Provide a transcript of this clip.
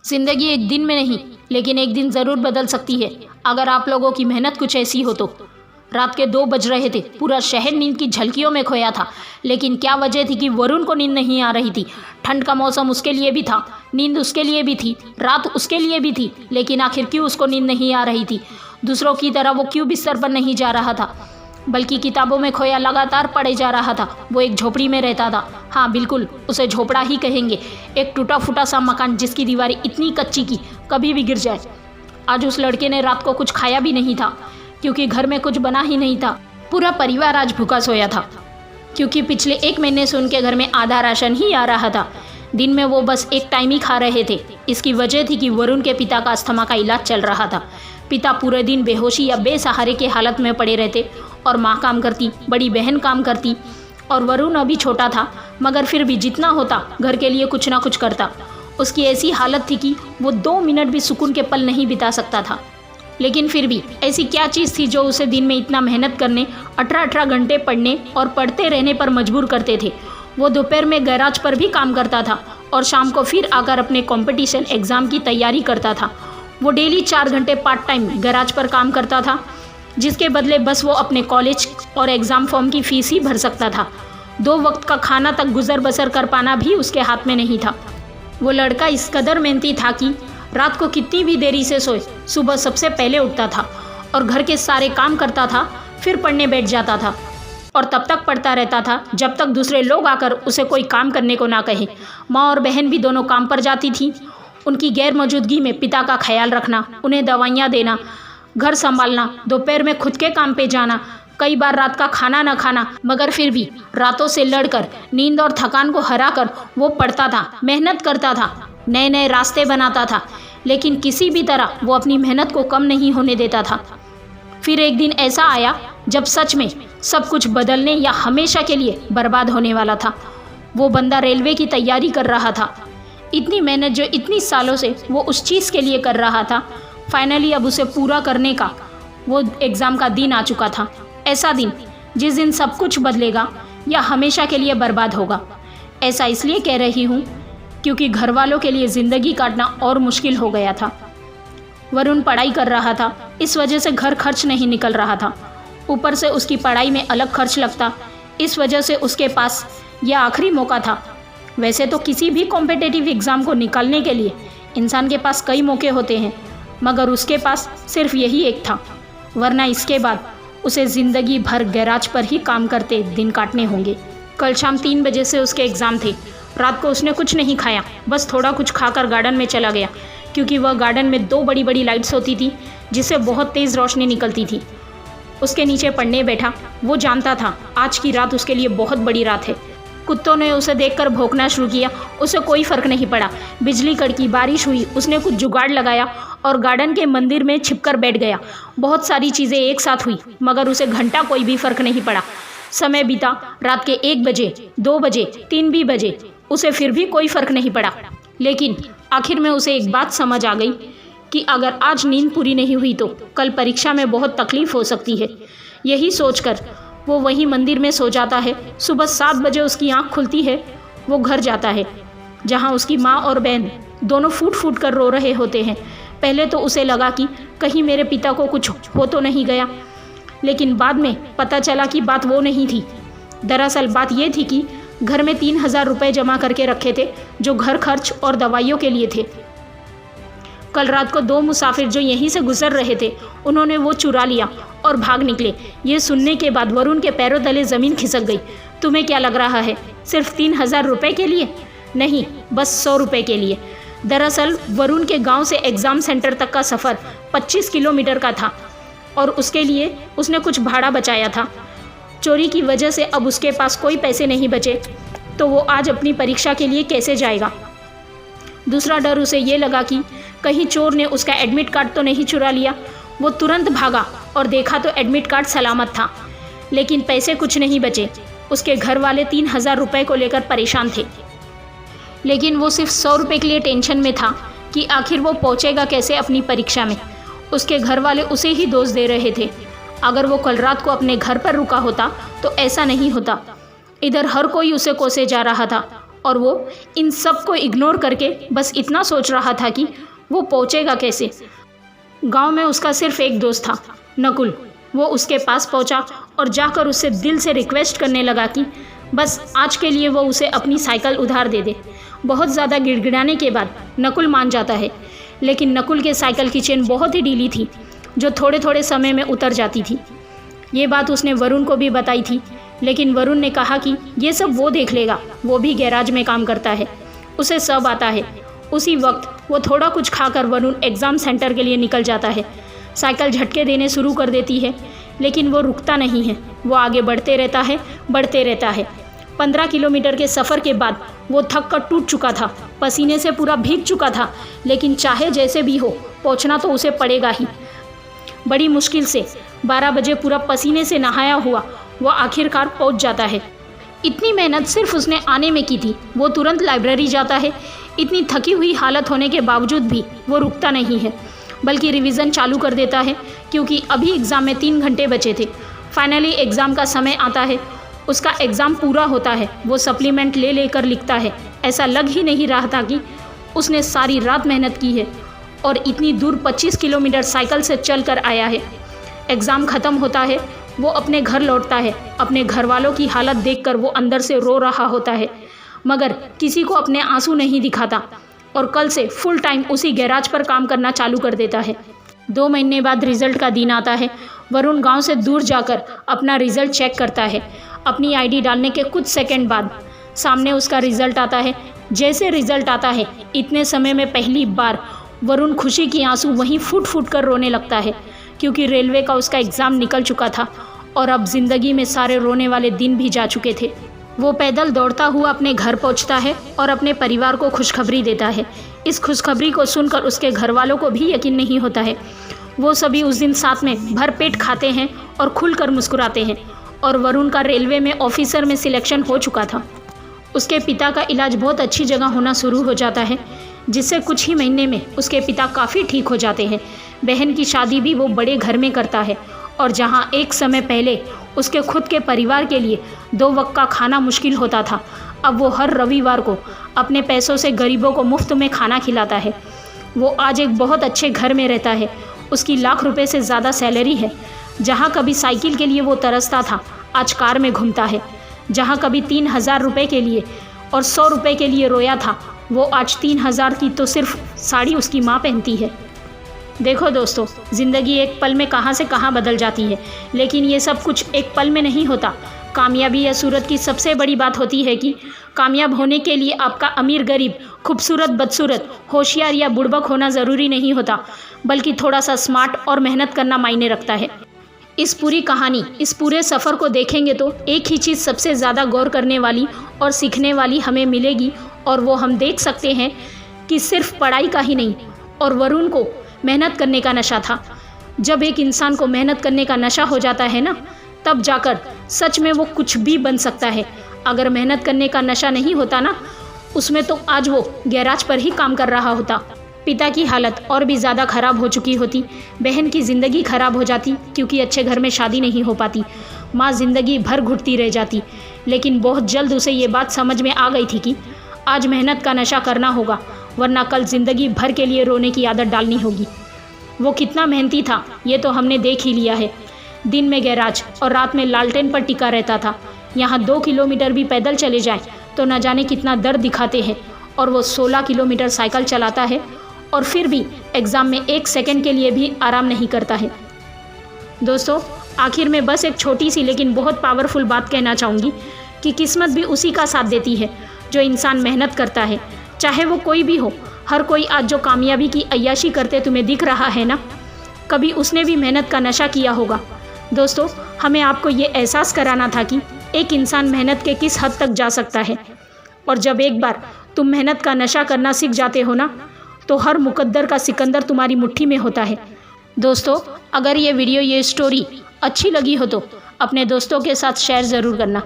जिंदगी एक दिन में नहीं, लेकिन एक दिन ज़रूर बदल सकती है अगर आप लोगों की मेहनत कुछ ऐसी हो तो। रात के 2 बज रहे थे, पूरा शहर नींद की झलकियों में खोया था। लेकिन क्या वजह थी कि वरुण को नींद नहीं आ रही थी? ठंड का मौसम उसके लिए भी था, नींद उसके लिए भी थी, रात उसके लिए भी थी, लेकिन आखिर क्यों उसको नींद नहीं आ रही थी? दूसरों की तरह वो क्यों बिस्तर पर नहीं जा रहा था, बल्कि किताबों में खोया लगातार पढ़े जा रहा था? वो एक झोपड़ी में रहता था। हाँ बिल्कुल, उसे झोपड़ा ही कहेंगे। एक टूटा फूटा सा मकान जिसकी दीवारें इतनी कच्ची कि कभी भी गिर जाए। आज उस लड़के ने रात को कुछ खाया भी नहीं था, क्योंकि घर में कुछ बना ही नहीं था। पूरा परिवार आज भूखा सोया था, क्योंकि पिछले 1 महीने से उनके घर में आधा राशन ही आ रहा था। दिन में वो बस एक टाइम ही खा रहे थे। इसकी वजह थी कि वरुण के पिता का अस्थमा का इलाज चल रहा था। पिता पूरे दिन बेहोशी या बेसहारे के हालत में पड़े रहते और माँ काम करती, बड़ी बहन काम करती और वरुण अभी छोटा था, मगर फिर भी जितना होता घर के लिए कुछ ना कुछ करता। उसकी ऐसी हालत थी कि वो 2 मिनट भी सुकून के पल नहीं बिता सकता था। लेकिन फिर भी ऐसी क्या चीज़ थी जो उसे दिन में इतना मेहनत करने, 18-18 घंटे पढ़ने और पढ़ते रहने पर मजबूर करते थे? वो दोपहर में गैराज पर भी काम करता था और शाम को फिर आकर अपने कंपटीशन एग्ज़ाम की तैयारी करता था। वो डेली 4 घंटे पार्ट टाइम गैराज पर काम करता था, जिसके बदले बस वो अपने कॉलेज और एग्ज़ाम फॉर्म की फ़ीस ही भर सकता था। 2 वक्त का खाना तक गुजर बसर कर पाना भी उसके हाथ में नहीं था। वो लड़का इस कदर मेहनती था कि रात को कितनी भी देरी से सोए, सुबह सबसे पहले उठता था और घर के सारे काम करता था, फिर पढ़ने बैठ जाता था और तब तक पढ़ता रहता था जब तक दूसरे लोग आकर उसे कोई काम करने को ना कहे। माँ और बहन भी दोनों काम पर जाती थी। उनकी गैर मौजूदगी में पिता का ख्याल रखना, उन्हें दवाइयाँ देना, घर संभालना, दोपहर में खुद के काम पे जाना, कई बार रात का खाना न खाना, मगर फिर भी रातों से लड़कर नींद और थकान को हराकर वो पढ़ता था, मेहनत करता था, नए नए रास्ते बनाता था, लेकिन किसी भी तरह वो अपनी मेहनत को कम नहीं होने देता था। फिर एक दिन ऐसा आया जब सच में सब कुछ बदलने या हमेशा के लिए बर्बाद होने वाला था। वो बंदा रेलवे की तैयारी कर रहा था। इतनी मेहनत जो इतनी सालों से वो उस चीज़ के लिए कर रहा था, फाइनली अब उसे पूरा करने का वो एग्ज़ाम का दिन आ चुका था। ऐसा दिन जिस दिन सब कुछ बदलेगा या हमेशा के लिए बर्बाद होगा। ऐसा इसलिए कह रही हूँ क्योंकि घर वालों के लिए ज़िंदगी काटना और मुश्किल हो गया था। वरुण पढ़ाई कर रहा था, इस वजह से घर खर्च नहीं निकल रहा था। ऊपर से उसकी पढ़ाई में अलग खर्च लगता, इस वजह से उसके पास यह आखिरी मौका था। वैसे तो किसी भी कॉम्पिटिटिव एग्ज़ाम को निकालने के लिए इंसान के पास कई मौके होते हैं, मगर उसके पास सिर्फ यही एक था, वरना इसके बाद उसे ज़िंदगी भर गैराज पर ही काम करते दिन काटने होंगे। कल शाम 3 बजे से उसके एग्ज़ाम थे। रात को उसने कुछ नहीं खाया, बस थोड़ा कुछ खाकर गार्डन में चला गया, क्योंकि वह गार्डन में 2 बड़ी बड़ी लाइट्स होती थी जिससे बहुत तेज़ रोशनी निकलती थी। उसके नीचे पढ़ने बैठा। वो जानता था आज की रात उसके लिए बहुत बड़ी रात है। कुत्तों ने उसे देखकर भौंकना शुरू किया, उसे कोई फ़र्क नहीं पड़ा। बिजली कड़की, बारिश हुई, उसने कुछ जुगाड़ लगाया और गार्डन के मंदिर में छिपकर बैठ गया। बहुत सारी चीज़ें एक साथ हुई, मगर उसे घंटा कोई भी फ़र्क नहीं पड़ा। समय बीता, रात के 1 बजे, 2 बजे, 3 भी बजे, उसे फिर भी कोई फ़र्क नहीं पड़ा। लेकिन आखिर में उसे एक बात समझ आ गई कि अगर आज नींद पूरी नहीं हुई तो कल परीक्षा में बहुत तकलीफ़ हो सकती है। यही सोचकर वो वहीं मंदिर में सो जाता है। सुबह 7 बजे उसकी आँख खुलती है। वो घर जाता है जहाँ उसकी माँ और बहन दोनों फूट फूट कर रो रहे होते हैं। पहले तो उसे लगा कि कहीं मेरे पिता को कुछ हो तो नहीं गया, लेकिन बाद में पता चला कि बात वो नहीं थी। दरअसल बात ये थी कि घर में 3000 रुपये जमा करके रखे थे, जो घर खर्च और दवाइयों के लिए थे। कल रात को 2 मुसाफिर जो यहीं से गुजर रहे थे, उन्होंने वो चुरा लिया और भाग निकले। ये सुनने के बाद वरुण के पैरों तले ज़मीन खिसक गई। तुम्हें क्या लग रहा है, सिर्फ 3000 रुपये के लिए? नहीं, बस 100 रुपये के लिए। दरअसल वरुण के गांव से एग्ज़ाम सेंटर तक का सफ़र 25 किलोमीटर का था और उसके लिए उसने कुछ भाड़ा बचाया था। चोरी की वजह से अब उसके पास कोई पैसे नहीं बचे, तो वो आज अपनी परीक्षा के लिए कैसे जाएगा? दूसरा डर उसे ये लगा कि कहीं चोर ने उसका एडमिट कार्ड तो नहीं चुरा लिया। वो तुरंत भागा और देखा तो एडमिट कार्ड सलामत था, लेकिन पैसे कुछ नहीं बचे। उसके घर वाले 3000 रुपये को लेकर परेशान थे, लेकिन वो सिर्फ 100 रुपये के लिए टेंशन में था कि आखिर वो पहुंचेगा कैसे अपनी परीक्षा में। उसके घर वाले उसे ही दोष दे रहे थे। अगर वो कल रात को अपने घर पर रुका होता तो ऐसा नहीं होता। इधर हर कोई उसे कोसे जा रहा था और वो इन सब को इग्नोर करके बस इतना सोच रहा था कि वो पहुँचेगा कैसे। गांव में उसका सिर्फ एक दोस्त था, नकुल। वो उसके पास पहुंचा और जाकर उससे दिल से रिक्वेस्ट करने लगा कि बस आज के लिए वो उसे अपनी साइकिल उधार दे दे। बहुत ज़्यादा गिड़गिड़ाने के बाद नकुल मान जाता है, लेकिन नकुल के साइकिल की चेन बहुत ही ढीली थी, जो थोड़े थोड़े समय में उतर जाती थी। ये बात उसने वरुण को भी बताई थी, लेकिन वरुण ने कहा कि ये सब वो देख लेगा, वो भी गैराज में काम करता है, उसे सब आता है। उसी वक्त वो थोड़ा कुछ खाकर वरुण एग्ज़ाम सेंटर के लिए निकल जाता है। साइकिल झटके देने शुरू कर देती है, लेकिन वो रुकता नहीं है। वो आगे बढ़ते रहता है। 15 किलोमीटर के सफ़र के बाद वो थक कर टूट चुका था, पसीने से पूरा भीग चुका था, लेकिन चाहे जैसे भी हो पहुंचना तो उसे पड़ेगा ही। बड़ी मुश्किल से 12 बजे पूरा पसीने से नहाया हुआ वो आखिरकार पहुंच जाता है। इतनी मेहनत सिर्फ उसने आने में की थी। वो तुरंत लाइब्रेरी जाता है। इतनी थकी हुई हालत होने के बावजूद भी वो रुकता नहीं है, बल्कि रिवीजन चालू कर देता है, क्योंकि अभी एग्ज़ाम में 3 घंटे बचे थे। फाइनली एग्ज़ाम का समय आता है। उसका एग्ज़ाम पूरा होता है। वो सप्लीमेंट ले लेकर लिखता है। ऐसा लग ही नहीं रहा था कि उसने सारी रात मेहनत की है और इतनी दूर 25 किलोमीटर साइकिल से चल कर आया है। एग्ज़ाम ख़त्म होता है। वो अपने घर लौटता है। अपने घर वालों की हालत देखकर वो अंदर से रो रहा होता है, मगर किसी को अपने आंसू नहीं दिखाता और कल से फुल टाइम उसी गैराज पर काम करना चालू कर देता है। 2 महीने बाद रिज़ल्ट का दिन आता है। वरुण गांव से दूर जाकर अपना रिज़ल्ट चेक करता है। अपनी आईडी डालने के कुछ सेकंड बाद सामने उसका रिज़ल्ट आता है। जैसे रिज़ल्ट आता है, इतने समय में पहली बार वरुण खुशी की आंसू वहीं फूट फूट कर रोने लगता है, क्योंकि रेलवे का उसका एग्ज़ाम निकल चुका था और अब ज़िंदगी में सारे रोने वाले दिन भी जा चुके थे। वो पैदल दौड़ता हुआ अपने घर पहुंचता है और अपने परिवार को खुशखबरी देता है। इस खुशखबरी को सुनकर उसके घर वालों को भी यकीन नहीं होता है। वो सभी उस दिन साथ में भरपेट खाते हैं और खुलकर मुस्कुराते हैं। और वरुण का रेलवे में ऑफिसर में सिलेक्शन हो चुका था। उसके पिता का इलाज बहुत अच्छी जगह होना शुरू हो जाता है, जिससे कुछ ही महीने में उसके पिता काफ़ी ठीक हो जाते हैं। बहन की शादी भी वो बड़े घर में करता है, और जहाँ एक समय पहले उसके खुद के परिवार के लिए 2 वक्त का खाना मुश्किल होता था, अब वो हर रविवार को अपने पैसों से गरीबों को मुफ्त में खाना खिलाता है। वो आज एक बहुत अच्छे घर में रहता है। उसकी लाख रुपए से ज़्यादा सैलरी है। जहाँ कभी साइकिल के लिए वो तरसता था, आज कार में घूमता है। जहाँ कभी 3000 रुपये के लिए और 100 रुपये के लिए रोया था, वो आज 3000 की तो सिर्फ साड़ी उसकी माँ पहनती है। देखो दोस्तों, ज़िंदगी एक पल में कहाँ से कहाँ बदल जाती है, लेकिन ये सब कुछ एक पल में नहीं होता। कामयाबी या सूरत की सबसे बड़ी बात होती है कि कामयाब होने के लिए आपका अमीर गरीब, खूबसूरत बदसूरत, होशियार या बुड़बक होना ज़रूरी नहीं होता, बल्कि थोड़ा सा स्मार्ट और मेहनत करना मायने रखता है। इस पूरी कहानी, इस पूरे सफ़र को देखेंगे तो एक ही चीज़ सबसे ज़्यादा गौर करने वाली और सीखने वाली हमें मिलेगी, और वो हम देख सकते हैं कि सिर्फ पढ़ाई का ही नहीं, और वरुण को मेहनत करने का नशा था। जब एक इंसान को मेहनत करने का नशा हो जाता है ना, तब जाकर सच में वो कुछ भी बन सकता है। अगर मेहनत करने का नशा नहीं होता ना, उसमें तो आज वो गैराज पर ही काम कर रहा होता। पिता की हालत और भी ज़्यादा ख़राब हो चुकी होती। बहन की ज़िंदगी ख़राब हो जाती, क्योंकि अच्छे घर में शादी नहीं हो पाती। माँ ज़िंदगी भर घुटती रह जाती। लेकिन बहुत जल्द उसे ये बात समझ में आ गई थी कि आज मेहनत का नशा करना होगा, वरना कल ज़िंदगी भर के लिए रोने की आदत डालनी होगी। वो कितना मेहनती था, ये तो हमने देख ही लिया है। दिन में गैराज और रात में लालटेन पर टिका रहता था। यहाँ 2 किलोमीटर भी पैदल चले जाएं तो न जाने कितना दर्द दिखाते हैं, और वो 16 किलोमीटर साइकिल चलाता है, और फिर भी एग्ज़ाम में 1 सेकंड के लिए भी आराम नहीं करता है। दोस्तों, आखिर में बस एक छोटी सी लेकिन बहुत पावरफुल बात कहना चाहूँगी कि किस्मत भी उसी का साथ देती है जो इंसान मेहनत करता है, चाहे वो कोई भी हो। हर कोई आज जो कामयाबी की अय्याशी करते तुम्हें दिख रहा है ना, कभी उसने भी मेहनत का नशा किया होगा। दोस्तों, हमें आपको ये एहसास कराना था कि एक इंसान मेहनत के किस हद तक जा सकता है, और जब एक बार तुम मेहनत का नशा करना सीख जाते हो ना, तो हर मुकद्दर का सिकंदर तुम्हारी मुट्ठी में होता है। दोस्तों, अगर ये वीडियो, ये स्टोरी अच्छी लगी हो तो अपने दोस्तों के साथ शेयर ज़रूर करना।